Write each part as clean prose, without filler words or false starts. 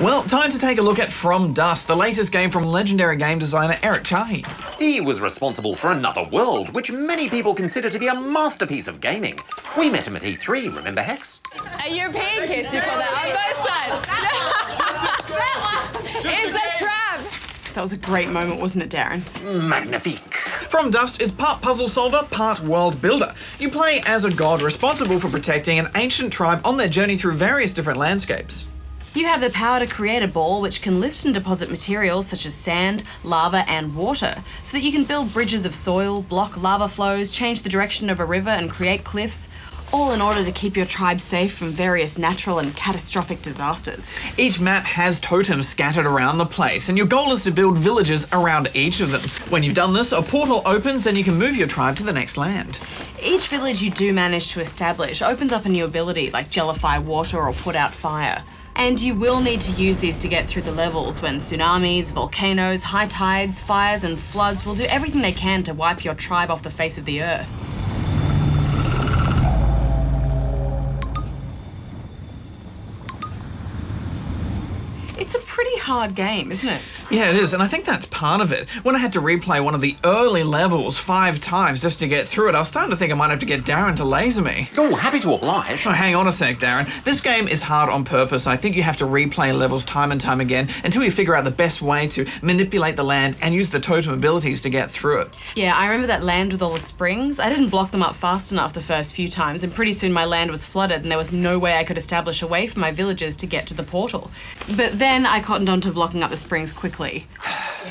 Well, time to take a look at From Dust, the latest game from legendary game designer Eric Chahi. He was responsible for Another World, which many people consider to be a masterpiece of gaming. We met him at E3, remember, Hex? A European kiss, you call that on both sides. It's a trap. That was a great moment, wasn't it, Darren? Magnifique. From Dust is part puzzle solver, part world builder. You play as a god responsible for protecting an ancient tribe on their journey through various different landscapes. You have the power to create a ball which can lift and deposit materials such as sand, lava and water, so that you can build bridges of soil, block lava flows, change the direction of a river and create cliffs, all in order to keep your tribe safe from various natural and catastrophic disasters. Each map has totems scattered around the place, and your goal is to build villages around each of them. When you've done this, a portal opens and you can move your tribe to the next land. Each village you do manage to establish opens up a new ability, like gellify water or put out fire. And you will need to use these to get through the levels when tsunamis, volcanoes, high tides, fires and floods will do everything they can to wipe your tribe off the face of the earth. It's a pretty hard game, isn't it? Yeah, it is, and I think that's part of it. When I had to replay one of the early levels 5 times just to get through it, I was starting to think I might have to get Darren to laser me. Oh, happy to oblige. Oh, hang on a sec, Darren. This game is hard on purpose. I think you have to replay levels time and time again until you figure out the best way to manipulate the land and use the totem abilities to get through it. Yeah, I remember that land with all the springs. I didn't block them up fast enough the first few times, and pretty soon my land was flooded and there was no way I could establish a way for my villagers to get to the portal. But then I cottoned on to blocking up the springs quickly.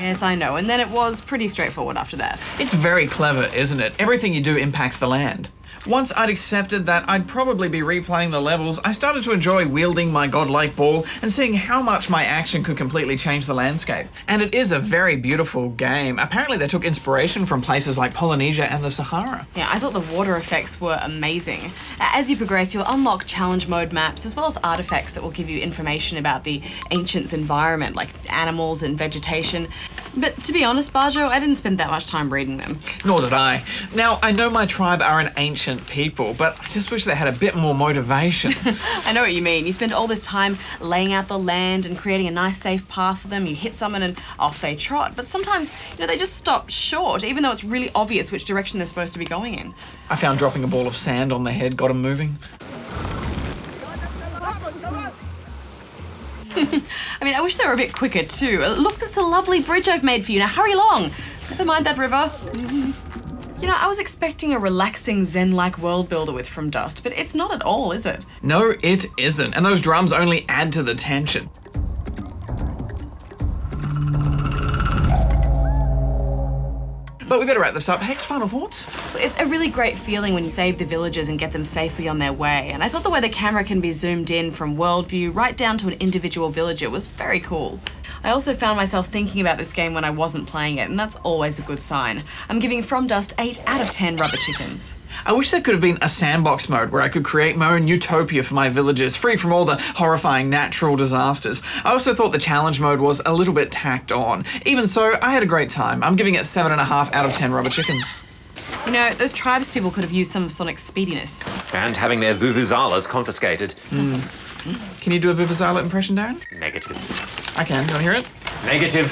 Yes, I know, and then it was pretty straightforward after that. It's very clever, isn't it? Everything you do impacts the land. Once I'd accepted that I'd probably be replaying the levels, I started to enjoy wielding my godlike ball and seeing how much my action could completely change the landscape. And it is a very beautiful game. Apparently they took inspiration from places like Polynesia and the Sahara. Yeah, I thought the water effects were amazing. As you progress, you'll unlock challenge mode maps as well as artifacts that will give you information about the ancients' environment, like animals and vegetation. But to be honest, Barjo, I didn't spend that much time reading them. Nor did I. Now, I know my tribe are an ancient people, but I just wish they had a bit more motivation. I know what you mean. You spend all this time laying out the land and creating a nice safe path for them. You hit someone and off they trot. But sometimes, they just stop short, even though it's really obvious which direction they're supposed to be going in. I found dropping a ball of sand on their head got them moving. I mean, I wish they were a bit quicker too. Look, that's a lovely bridge I've made for you. Now hurry along. Never mind that river. I was expecting a relaxing zen-like world builder with From Dust, but it's not at all, is it? No, it isn't. And those drums only add to the tension. But we better wrap this up. Hex, final thoughts? It's a really great feeling when you save the villagers and get them safely on their way. And I thought the way the camera can be zoomed in from world view right down to an individual villager was very cool. I also found myself thinking about this game when I wasn't playing it, and that's always a good sign. I'm giving From Dust 8 out of 10 rubber chickens. I wish there could have been a sandbox mode where I could create my own utopia for my villagers, free from all the horrifying natural disasters. I also thought the challenge mode was a little bit tacked on. Even so, I had a great time. I'm giving it 7.5 out of 10 rubber chickens. Those tribes people could have used some of Sonic's speediness. And having their vuvuzalas confiscated. Can you do a Vuvuzela impression, Darren? Negative. I can. Do you want to hear it? Negative.